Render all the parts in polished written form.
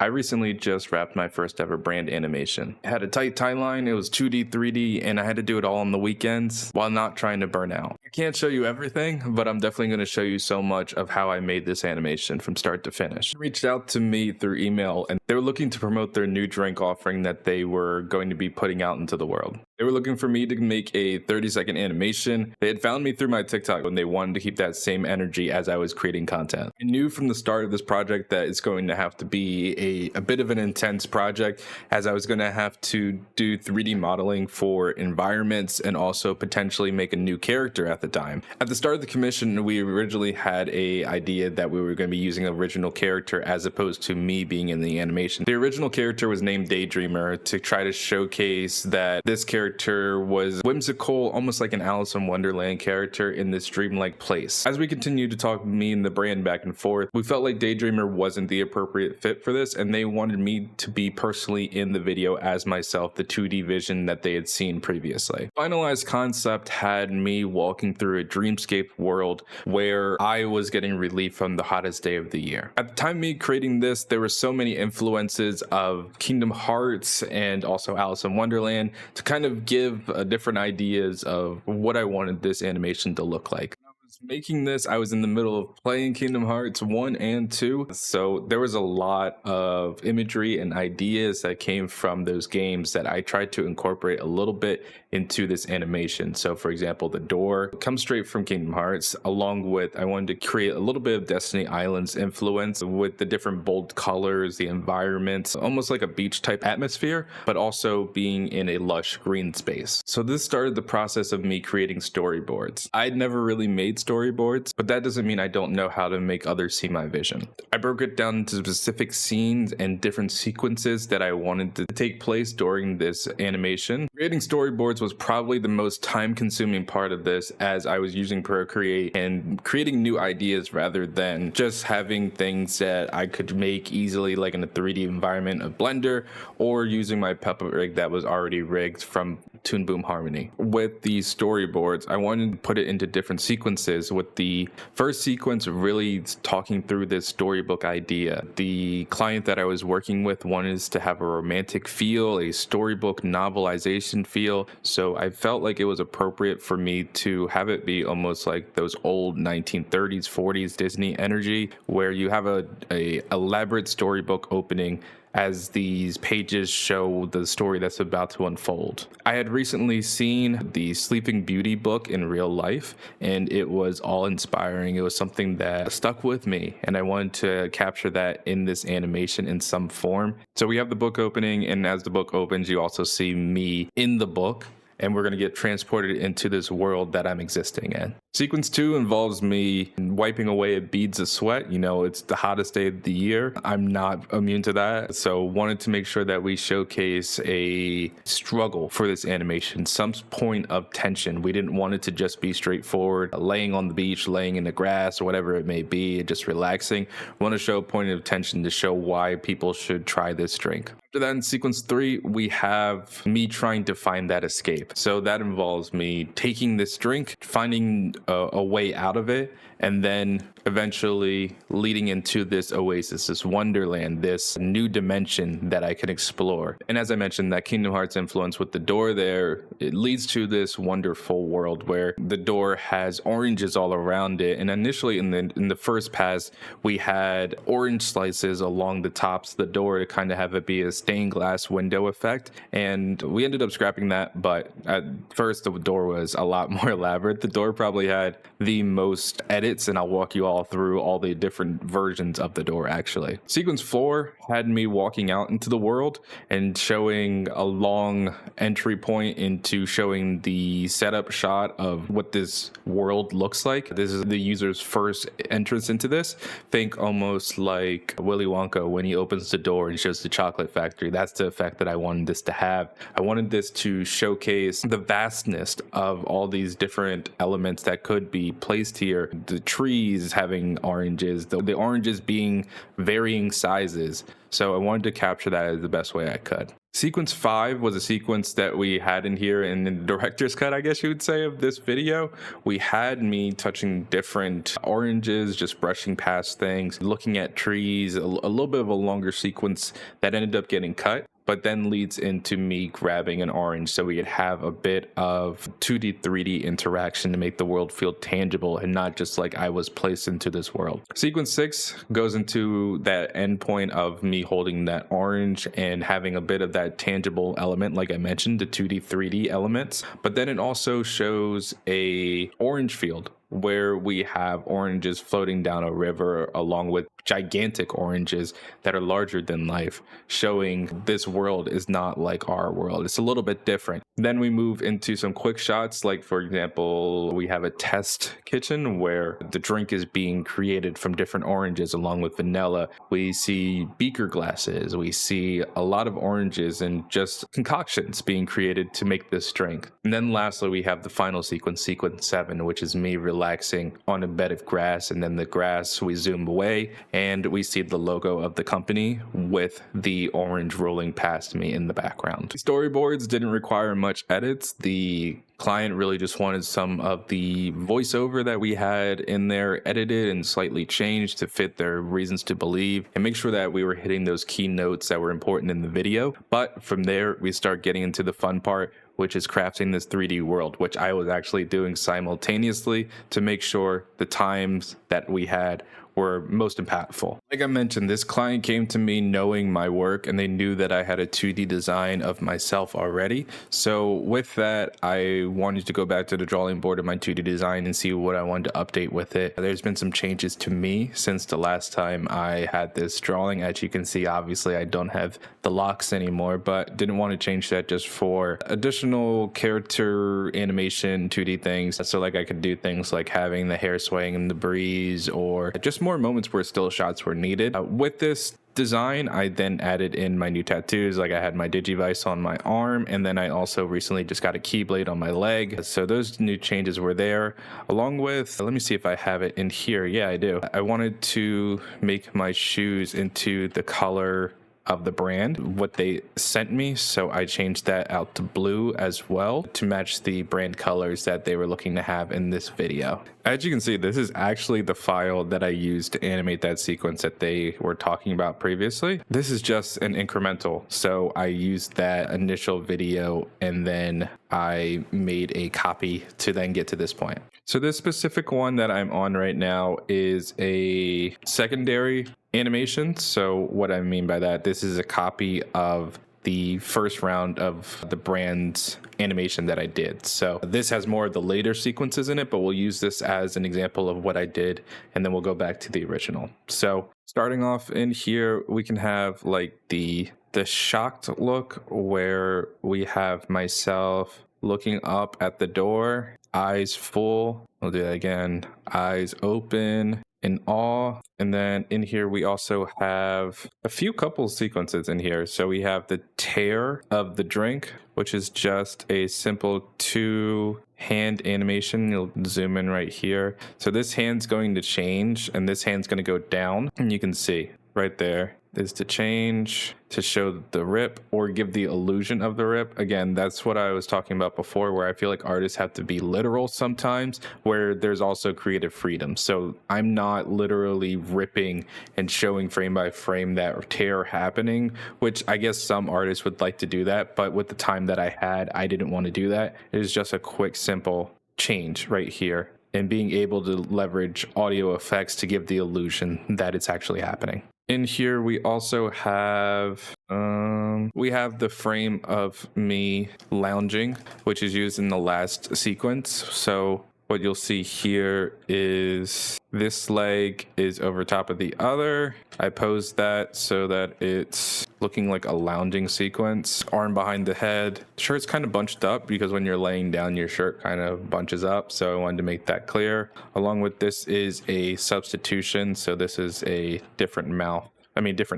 I recently just wrapped my first ever brand animation. It had a tight timeline, it was 2D, 3D, and I had to do it all on the weekends while not trying to burn out. I can't show you everything, but I'm definitely going to show you so much of how I made this animation from start to finish. They reached out to me through email and they were looking to promote their new drink offering that they were going to be putting out into the world. They were looking for me to make a 30-second animation. They had found me through my TikTok and they wanted to keep that same energy as I was creating content. I knew from the start of this project that it's going to have to be a bit of an intense project, as I was going to have to do 3D modeling for environments and also potentially make a new character at the time. At the start of the commission, we originally had a idea that we were going to be using an original character as opposed to me being in the animation. The original character was named Daydreamer to try to showcase that this character was whimsical, almost like an Alice in Wonderland character in this dreamlike place. As we continued to talk, me and the brand back and forth, we felt like Daydreamer wasn't the appropriate fit for this, and they wanted me to be personally in the video as myself, the 2D vision that they had seen previously. Finalized concept had me walking through a dreamscape world where I was getting relief from the hottest day of the year. At the time of me creating this, there were so many influences of Kingdom Hearts and also Alice in Wonderland to kind of give different ideas of what I wanted this animation to look like. Making this, I was in the middle of playing Kingdom Hearts 1 and 2, so there was a lot of imagery and ideas that came from those games that I tried to incorporate a little bit into this animation. So for example, the door comes straight from Kingdom Hearts, along with I wanted to create a little bit of Destiny Island's influence with the different bold colors, the environments, almost like a beach type atmosphere, but also being in a lush green space. So this started the process of me creating storyboards. I'd never really made storyboards, but that doesn't mean I don't know how to make others see my vision. I broke it down into specific scenes and different sequences that I wanted to take place during this animation. Creating storyboards was probably the most time-consuming part of this, as I was using Procreate and creating new ideas rather than just having things that I could make easily, like in a 3D environment of Blender, or using my puppet rig that was already rigged from Toon Boom Harmony. With these storyboards, I wanted to put it into different sequences, with the first sequence really talking through this storybook idea. The client that I was working with wanted us to have a romantic feel, a storybook novelization feel, so I felt like it was appropriate for me to have it be almost like those old 1930s, 40s Disney energy, where you have a elaborate storybook opening as these pages show the story that's about to unfold. I had recently seen the Sleeping Beauty book in real life, and it was awe-inspiring. It was something that stuck with me, and I wanted to capture that in this animation in some form. So we have the book opening, and as the book opens, you also see me in the book, and we're going to get transported into this world that I'm existing in. Sequence 2 involves me wiping away beads of sweat. You know, it's the hottest day of the year. I'm not immune to that, so wanted to make sure that we showcase a struggle for this animation, some point of tension. We didn't want it to just be straightforward, laying on the beach, laying in the grass, or whatever it may be, just relaxing. We want to show a point of tension to show why people should try this drink. After that, in sequence 3, we have me trying to find that escape. So that involves me taking this drink, finding a way out of it, and then eventually leading into this oasis, this wonderland, this new dimension that I can explore. And as I mentioned, that Kingdom Hearts influence with the door there, it leads to this wonderful world where the door has oranges all around it. And initially in the first pass, we had orange slices along the tops of the door to kind of have it be a stained glass window effect. And we ended up scrapping that, but at first the door was a lot more elaborate. The door probably had the most edits, and I'll walk you all through all the different versions of the door actually. Sequence 4 had me walking out into the world and showing a long entry point into showing the setup shot of what this world looks like. This is the user's first entrance into this. Think almost like Willy Wonka when he opens the door and shows the chocolate factory. That's the effect that I wanted this to have. I wanted this to showcase the vastness of all these different elements that could be placed here. the trees having oranges, the oranges being varying sizes. So I wanted to capture that as the best way I could. Sequence 5 was a sequence that we had in here in the director's cut, I guess you would say, of this video. We had me touching different oranges, just brushing past things, looking at trees, a little bit of a longer sequence that ended up getting cut, but then leads into me grabbing an orange so we could have a bit of 2D, 3D interaction to make the world feel tangible and not just like I was placed into this world. Sequence 6 goes into that endpoint of me holding that orange and having a bit of that tangible element, like I mentioned, the 2D, 3D elements, but then it also shows a orange field where we have oranges floating down a river along with gigantic oranges that are larger than life, showing this world is not like our world. It's a little bit different. Then we move into some quick shots, like for example, we have a test kitchen where the drink is being created from different oranges along with vanilla. We see beaker glasses, we see a lot of oranges and just concoctions being created to make this drink. And then lastly, we have the final sequence, sequence 7, which is me relaxing on a bed of grass, and then the grass, we zoom away and we see the logo of the company with the orange rolling past me in the background. Storyboards didn't require much edits. The client really just wanted some of the voiceover that we had in there edited and slightly changed to fit their reasons to believe and make sure that we were hitting those key notes that were important in the video. But from there, we start getting into the fun part, which is crafting this 3D world, which I was actually doing simultaneously to make sure the times that we had were most impactful. Like I mentioned, this client came to me knowing my work and they knew that I had a 2D design of myself already. So with that, I wanted to go back to the drawing board of my 2D design and see what I wanted to update with it. There's been some changes to me since the last time I had this drawing. As you can see, obviously I don't have the locks anymore, but didn't want to change that just for additional character animation 2D things. So like I could do things like having the hair swaying in the breeze or just more moments where still shots were needed. With this design, I then added in my new tattoos. Like I had my Digivice on my arm, and then I also recently just got a Keyblade on my leg. So those new changes were there, along with, let me see if I have it in here. Yeah, I do. I wanted to make my shoes into the color of the brand, what they sent me, so I changed that out to blue as well to match the brand colors that they were looking to have in this video. As you can see, this is actually the file that I used to animate that sequence that they were talking about previously. This is just an incremental, so I used that initial video and then I made a copy to then get to this point. So this specific one that I'm on right now is a secondary animation. So what I mean by that, this is a copy of the first round of the brand's animation that I did. So this has more of the later sequences in it, but we'll use this as an example of what I did, and then we'll go back to the original. So starting off in here, we can have like the shocked look where we have myself looking up at the door, eyes full. We'll do that again, eyes open in awe. And then in here we also have a few couple sequences in here. So we have the tear of the drink, which is just a simple 2-hand animation. You'll zoom in right here. So this hand's going to change and this hand's going to go down, and you can see right there is to change to show the rip or give the illusion of the rip. Again, that's what I was talking about before, where I feel like artists have to be literal sometimes, where there's also creative freedom. So I'm not literally ripping and showing frame by frame that tear happening, which I guess some artists would like to do that, but with the time that I had, I didn't want to do that. It was just a quick, simple change right here, and being able to leverage audio effects to give the illusion that it's actually happening. In here, we also have the frame of me lounging, which is used in the last sequence. So what you'll see here is this leg is over top of the other. I posed that so that it's looking like a lounging sequence. Arm behind the head. Shirt's kind of bunched up because when you're laying down, your shirt kind of bunches up. So I wanted to make that clear. Along with this is a substitution. So this is a different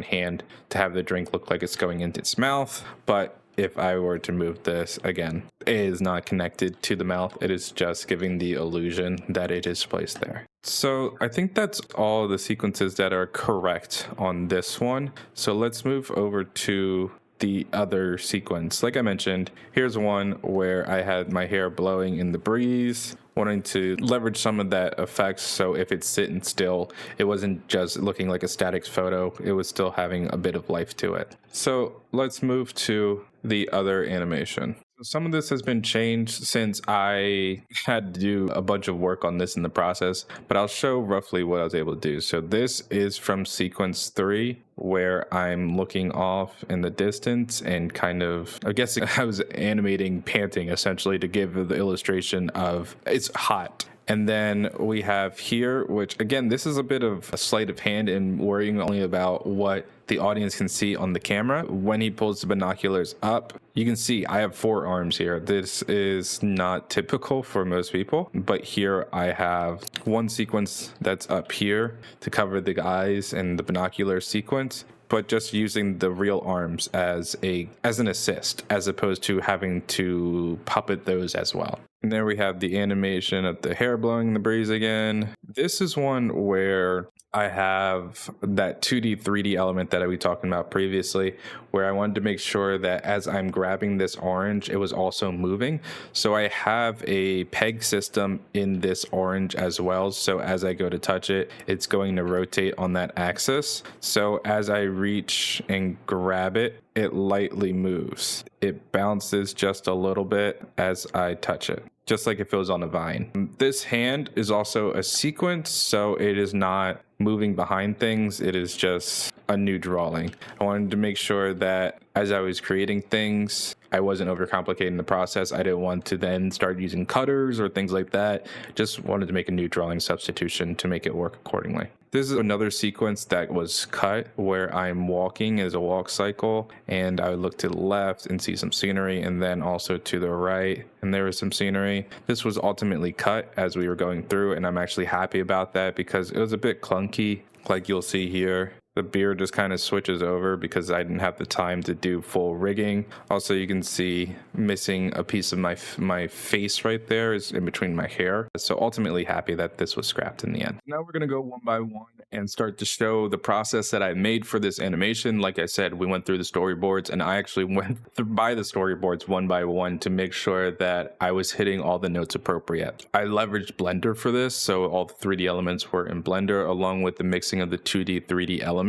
hand to have the drink look like it's going into its mouth. But if I were to move this again, it is not connected to the mouth. It is just giving the illusion that it is placed there. So I think that's all the sequences that are correct on this one. So let's move over to the other sequence. Like I mentioned, here's one where I had my hair blowing in the breeze, wanting to leverage some of that effects. So if it's sitting still, it wasn't just looking like a static photo, it was still having a bit of life to it. So let's move to the other animation. Some of this has been changed since I had to do a bunch of work on this in the process, but I'll show roughly what I was able to do. So this is from sequence 3, where I'm looking off in the distance and kind of, I guess I was animating panting essentially to give the illustration of it's hot. And then we have here, which again, this is a bit of a sleight of hand and worrying only about what the audience can see on the camera. When he pulls the binoculars up, you can see I have 4 arms here. This is not typical for most people, but here I have one sequence that's up here to cover the eyes and the binocular sequence, but just using the real arms as an assist, as opposed to having to puppet those as well. And there we have the animation of the hair blowing in the breeze again. This is one where I have that 2D, 3D element that I was talking about previously, where I wanted to make sure that as I'm grabbing this orange, it was also moving. So I have a peg system in this orange as well. So as I go to touch it, it's going to rotate on that axis. So as I reach and grab it, it lightly moves. It bounces just a little bit as I touch it, just like if it was on a vine. This hand is also a sequence, so it is not moving behind things. It is just a new drawing. I wanted to make sure that as I was creating things, I wasn't overcomplicating the process. I didn't want to then start using cutters or things like that. Just wanted to make a new drawing substitution to make it work accordingly. This is another sequence that was cut where I'm walking as a walk cycle, and I would look to the left and see some scenery, and then also to the right, and there was some scenery. This was ultimately cut as we were going through, and I'm actually happy about that because it was a bit clunky, like you'll see here. The beard just kind of switches over because I didn't have the time to do full rigging. Also, you can see missing a piece of my face right there is in between my hair. So ultimately happy that this was scrapped in the end. Now we're going to go one by one and start to show the process that I made for this animation. Like I said, we went through the storyboards, and I actually went by the storyboards one by one to make sure that I was hitting all the notes appropriate. I leveraged Blender for this, so all the 3D elements were in Blender along with the mixing of the 2D, 3D elements.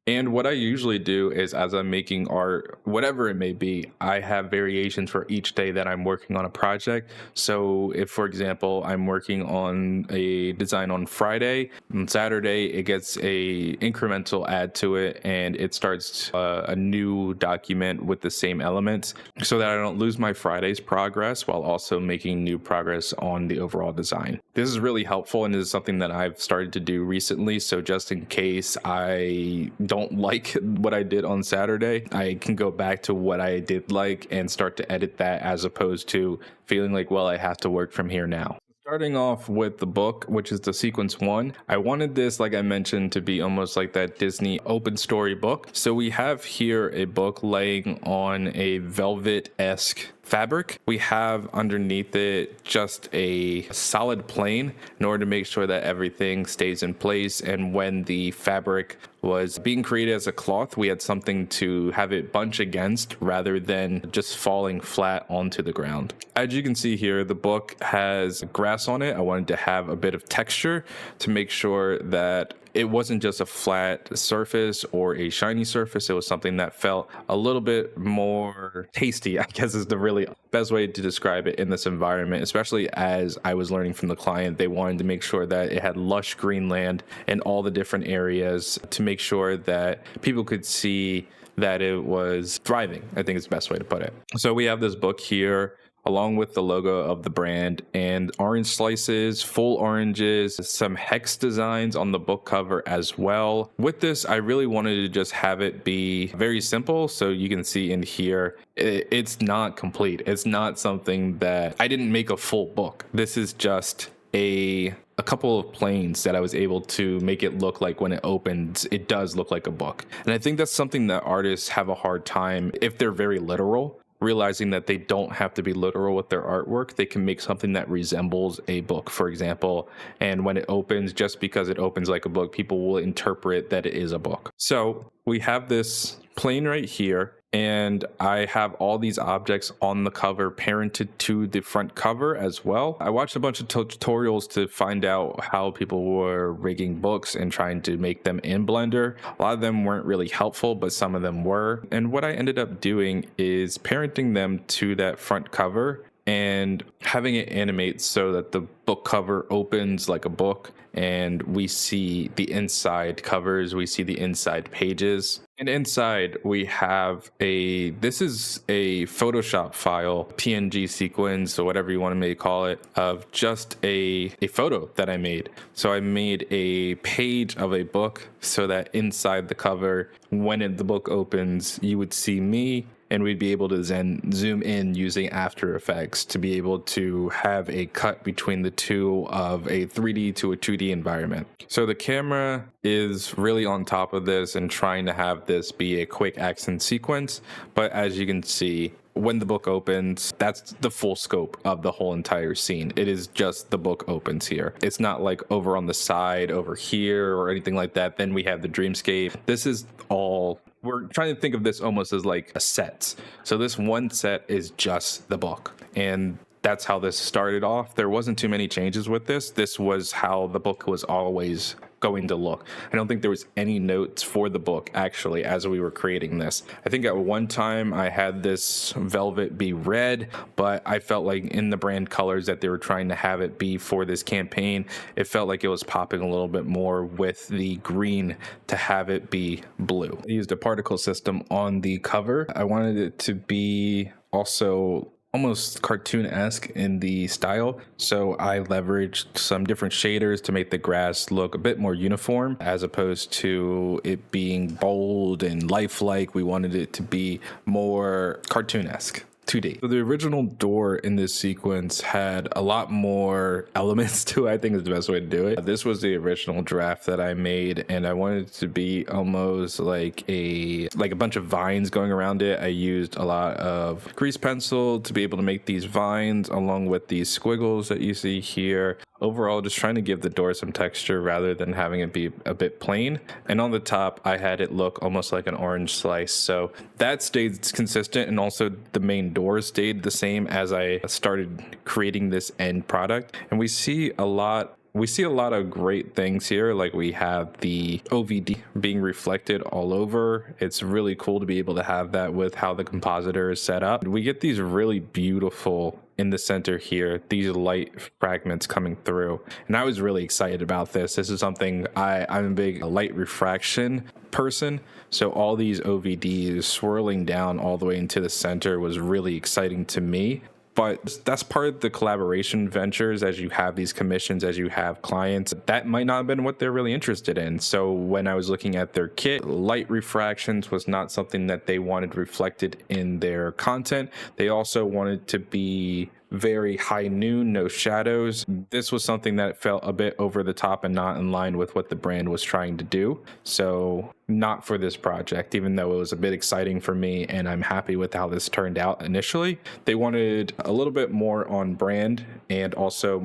And what I usually do is as I'm making art, whatever it may be, I have variations for each day that I'm working on a project. So if, for example, I'm working on a design on Friday, on Saturday, it gets a incremental add to it and it starts a new document with the same elements so that I don't lose my Friday's progress while also making new progress on the overall design. This is really helpful and is something that I've started to do recently. So just in case I don't like what I did on Saturday, I can go back to what I did like and start to edit that as opposed to feeling like, well, I have to work from here now. Starting off with the book, which is the sequence 1, I wanted this, like I mentioned, to be almost like that Disney open story book. So we have here a book laying on a velvet-esque fabric. We have underneath it just a solid plane in order to make sure that everything stays in place. And when the fabric was being created as a cloth, we had something to have it bunch against rather than just falling flat onto the ground. As you can see here, the book has grass on it. I wanted to have a bit of texture to make sure that it wasn't just a flat surface or a shiny surface. It was something that felt a little bit more tasty, I guess is the really best way to describe it in this environment, especially as I was learning from the client. They wanted to make sure that it had lush green land in all the different areas to make sure that people could see that it was thriving, I think is the best way to put it. So we have this book here along with the logo of the brand and orange slices, full oranges, some hex designs on the book cover as well. With this, I really wanted to just have it be very simple. So you can see in here, it's not complete. It's not something that I didn't make a full book. This is just a couple of planes that I was able to make it look like when it opens, it does look like a book. And I think that's something that artists have a hard time if they're very literal realizing that they don't have to be literal with their artwork. They can make something that resembles a book, for example. And when it opens, just because it opens like a book, people will interpret that it is a book. So we have this plane right here, and I have all these objects on the cover parented to the front cover as well. I watched a bunch of tutorials to find out how people were rigging books and trying to make them in Blender. A lot of them weren't really helpful, but some of them were. And what I ended up doing is parenting them to that front cover and having it animate so that the book cover opens like a book, and we see the inside covers, we see the inside pages. And inside we have this is a Photoshop file, PNG sequence, or whatever you want me to call it, of just a photo that I made. So I made a page of a book so that inside the cover, when the book opens, you would see me, and we'd be able to then zoom in using After Effects to be able to have a cut between the two of a 3D to a 2D environment. So the camera is really on top of this and trying to have this be a quick action sequence. But as you can see, when the book opens, that's the full scope of the whole entire scene. It is just the book opens here. It's not like over on the side over here or anything like that. Then we have the dreamscape. This is all, we're trying to think of this almost as like a set. So this one set is just the book. And that's how this started off. There wasn't too many changes with this. This was how the book was always going to look. I don't think there was any notes for the book actually as we were creating this. I think at one time I had this velvet be red, but I felt like in the brand colors that they were trying to have it be for this campaign, it felt like it was popping a little bit more with the green to have it be blue. I used a particle system on the cover. I wanted it to be also almost cartoon-esque in the style, so I leveraged some different shaders to make the grass look a bit more uniform as opposed to it being bold and lifelike. We wanted it to be more cartoon-esque. 2D. So the original door in this sequence had a lot more elements to it, I think is the best way to do it. This was the original draft that I made, and I wanted it to be almost like a bunch of vines going around it. I used a lot of grease pencil to be able to make these vines along with these squiggles that you see here. Overall, just trying to give the door some texture rather than having it be a bit plain. And on the top, I had it look almost like an orange slice. So that stayed consistent, and also the main door stayed the same as I started creating this end product. And we see a lot of great things here. Like we have the OVD being reflected all over. It's really cool to be able to have that with how the compositor is set up. We get these really beautiful, in the center here, these light fragments coming through. And I was really excited about this. This is something I'm a big light refraction person. So all these OVDs swirling down all the way into the center was really exciting to me. But that's part of the collaboration ventures. As you have these commissions, as you have clients, that might not have been what they're really interested in. So when I was looking at their kit, light refractions was not something that they wanted reflected in their content. They also wanted to be very high noon, no shadows. This was something that felt a bit over the top and not in line with what the brand was trying to do. So not for this project, even though it was a bit exciting for me and I'm happy with how this turned out initially. They wanted a little bit more on brand, and also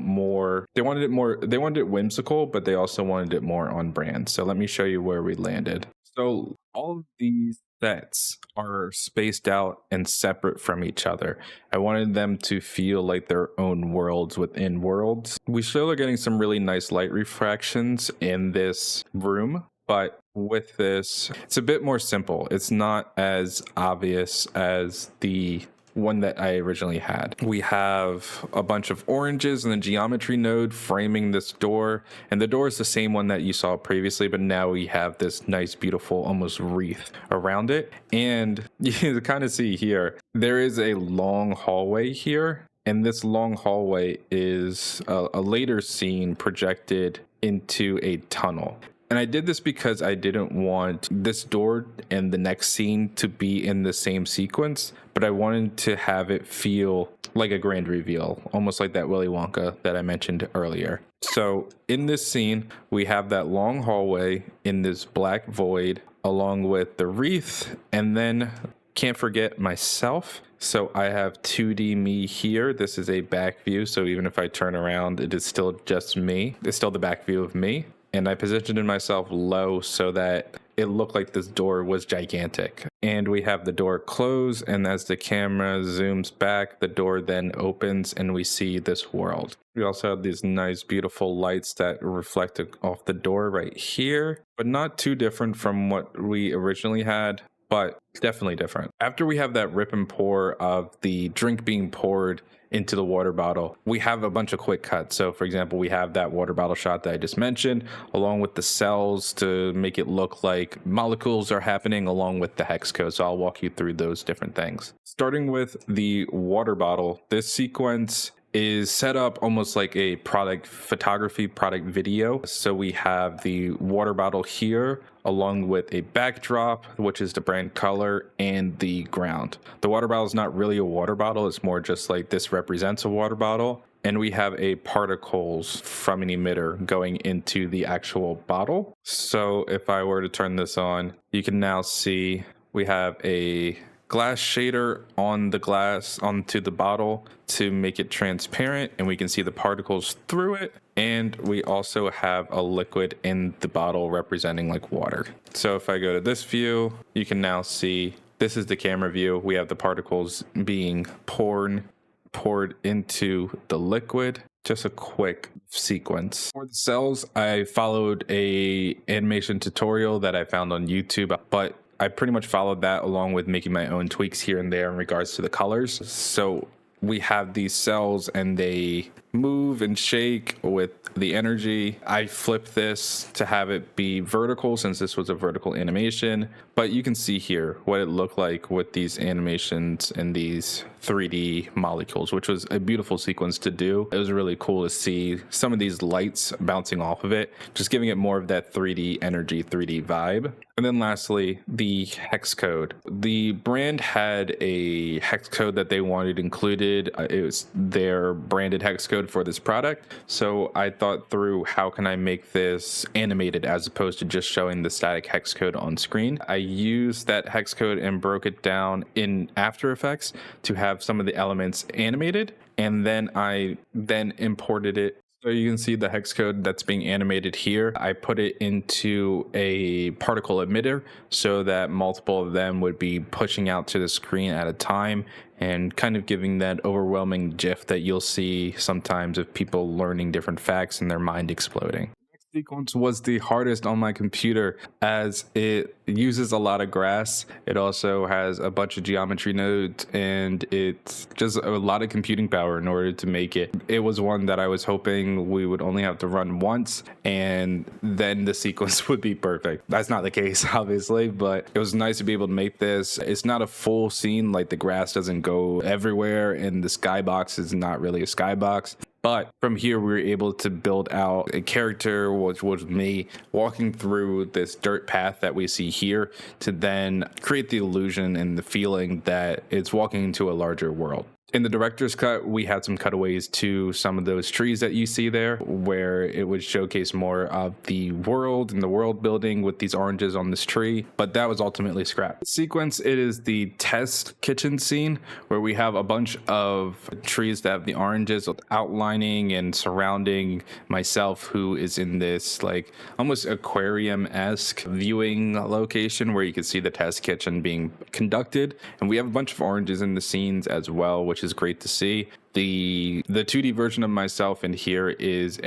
they wanted it whimsical, but they also wanted it more on brand. So let me show you where we landed. So all of these sets are spaced out and separate from each other. I wanted them to feel like their own worlds within worlds. We still are getting some really nice light refractions in this room, but with this, it's a bit more simple. It's not as obvious as the one that I originally had. We have a bunch of oranges in the geometry node framing this door, and the door is the same one that you saw previously, but now we have this nice, beautiful, almost wreath around it. And you can kind of see here, there is a long hallway here, and this long hallway is a later scene projected into a tunnel. And I did this because I didn't want this door and the next scene to be in the same sequence, but I wanted to have it feel like a grand reveal, almost like that Willy Wonka that I mentioned earlier. So in this scene, we have that long hallway in this black void along with the wreath, and then Can't forget myself. So I have 2D me here. This is a back view. So even if I turn around, it is still just me. It's still the back view of me. And I positioned myself low so that it looked like this door was gigantic. And we have the door close, and as the camera zooms back, the door then opens and we see this world. We also have these nice beautiful lights that reflect off the door right here, but not too different from what we originally had, but definitely different. After we have that rip and pour of the drink being poured into the water bottle, we have a bunch of quick cuts. So for example, we have that water bottle shot that I just mentioned, along with the cells to make it look like molecules are happening along with the hex code. So I'll walk you through those different things. Starting with the water bottle, this sequence is set up almost like a product photography, product video. So we have the water bottle here along with a backdrop, which is the brand color, and the ground. The water bottle is not really a water bottle. It's more just like this represents a water bottle. And we have a particles from an emitter going into the actual bottle. So if I were to turn this on, you can now see we have a glass shader on the glass onto the bottle to make it transparent, and we can see the particles through it. And we also have a liquid in the bottle representing like water. So if I go to this view, you can now see this is the camera view. We have the particles being poured into the liquid. Just a quick sequence. For the cells, I followed a animation tutorial that I found on YouTube, but I pretty much followed that along with making my own tweaks here and there in regards to the colors. So we have these cells and they move and shake with the energy. I flipped this to have it be vertical since this was a vertical animation, but you can see here what it looked like with these animations and these 3D molecules, which was a beautiful sequence to do. It was really cool to see some of these lights bouncing off of it, just giving it more of that 3D energy, 3D vibe. And then lastly, the hex code. The brand had a hex code that they wanted included. It was their branded hex code for this product. So I thought through how can I make this animated as opposed to just showing the static hex code on screen. I used that hex code and broke it down in After Effects to have some of the elements animated, and then I imported it. So you can see the hex code that's being animated here. I put it into a particle emitter so that multiple of them would be pushing out to the screen at a time and kind of giving that overwhelming GIF that you'll see sometimes of people learning different facts and their mind exploding. Sequence was the hardest on my computer as it uses a lot of grass. It also has a bunch of geometry nodes and it's just a lot of computing power in order to make it. It was one that I was hoping we would only have to run once and then the sequence would be perfect. That's not the case, obviously, but it was nice to be able to make this. It's not a full scene, like the grass doesn't go everywhere and the skybox is not really a skybox. But from here, we were able to build out a character, which was me, walking through this dirt path that we see here to then create the illusion and the feeling that it's walking into a larger world. In the director's cut, we had some cutaways to some of those trees that you see there, where it would showcase more of the world and the world building with these oranges on this tree, but that was ultimately scrapped. The sequence, it is the test kitchen scene where we have a bunch of trees that have the oranges outlining and surrounding myself, who is in this like almost aquarium-esque viewing location where you can see the test kitchen being conducted. And we have a bunch of oranges in the scenes as well, which is great to see. The 2D version of myself in here is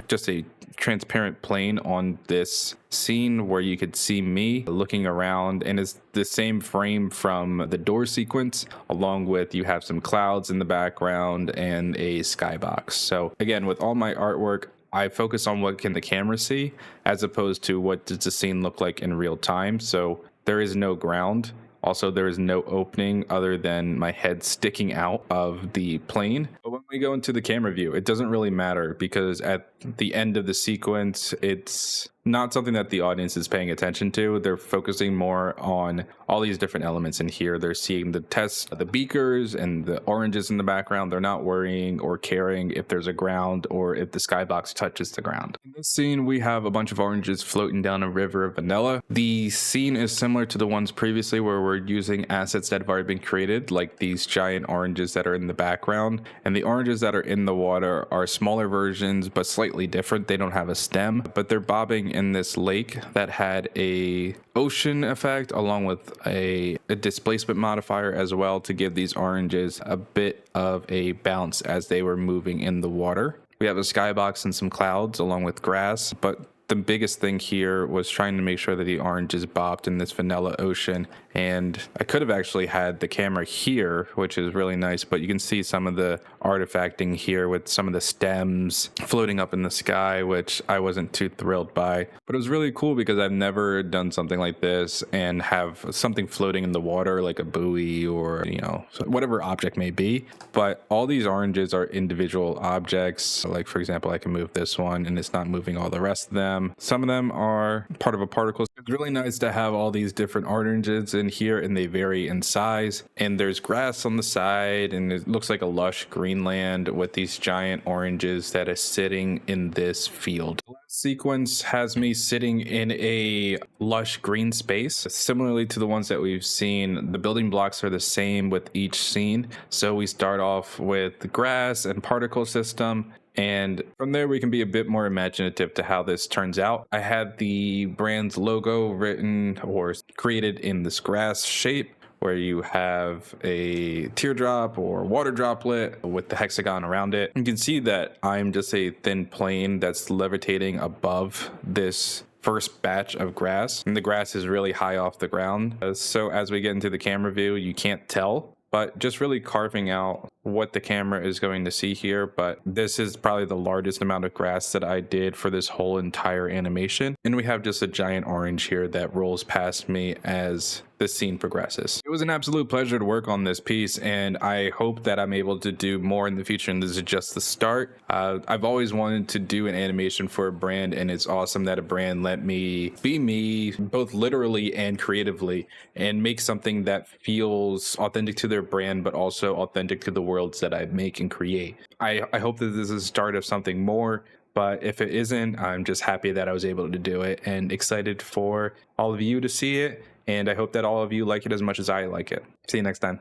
just a transparent plane on this scene where you could see me looking around, and it's the same frame from the door sequence, along with you have some clouds in the background and a skybox. So again, with all my artwork, I focus on what can the camera see as opposed to what does the scene look like in real time. So there is no ground. Also, there is no opening other than my head sticking out of the plane. But when we go into the camera view, it doesn't really matter because at the end of the sequence, it's not something that the audience is paying attention to. They're focusing more on all these different elements in here. They're seeing the test, the beakers and the oranges in the background. They're not worrying or caring if there's a ground or if the skybox touches the ground. In this scene, we have a bunch of oranges floating down a river of vanilla. The scene is similar to the ones previously where we're using assets that have already been created, like these giant oranges that are in the background. And the oranges that are in the water are smaller versions, but slightly different. They don't have a stem, but they're bobbing in this lake that had a ocean effect along with a displacement modifier as well to give these oranges a bit of a bounce as they were moving in the water. We have a skybox and some clouds along with grass, but the biggest thing here was trying to make sure that the oranges bobbed in this vanilla ocean. And I could have actually had the camera here, which is really nice, but you can see some of the artifacting here with some of the stems floating up in the sky, which I wasn't too thrilled by. But it was really cool because I've never done something like this and have something floating in the water like a buoy or, you know, whatever object may be. But all these oranges are individual objects. Like, for example, I can move this one and it's not moving all the rest of them. Some of them are part of a particle. It's really nice to have all these different oranges in here, and they vary in size. And there's grass on the side, and it looks like a lush green land with these giant oranges that is sitting in this field. The last sequence has me sitting in a lush green space. Similarly to the ones that we've seen, the building blocks are the same with each scene. So we start off with the grass and particle system, and from there we can be a bit more imaginative to how this turns out. I had the brand's logo written or created in this grass shape, where you have a teardrop or water droplet with the hexagon around it. You can see that I'm just a thin plane that's levitating above this first batch of grass, and the grass is really high off the ground. So as we get into the camera view, you can't tell, but just really carving out what the camera is going to see here. But this is probably the largest amount of grass that I did for this whole entire animation. And we have just a giant orange here that rolls past me as the scene progresses. It was an absolute pleasure to work on this piece, and I hope that I'm able to do more in the future, and this is just the start. I've always wanted to do an animation for a brand, and it's awesome that a brand let me be me, both literally and creatively, and make something that feels authentic to their brand, but also authentic to the worlds that I make and create. I hope that this is the start of something more. But if it isn't, I'm just happy that I was able to do it and excited for all of you to see it. And I hope that all of you like it as much as I like it. See you next time.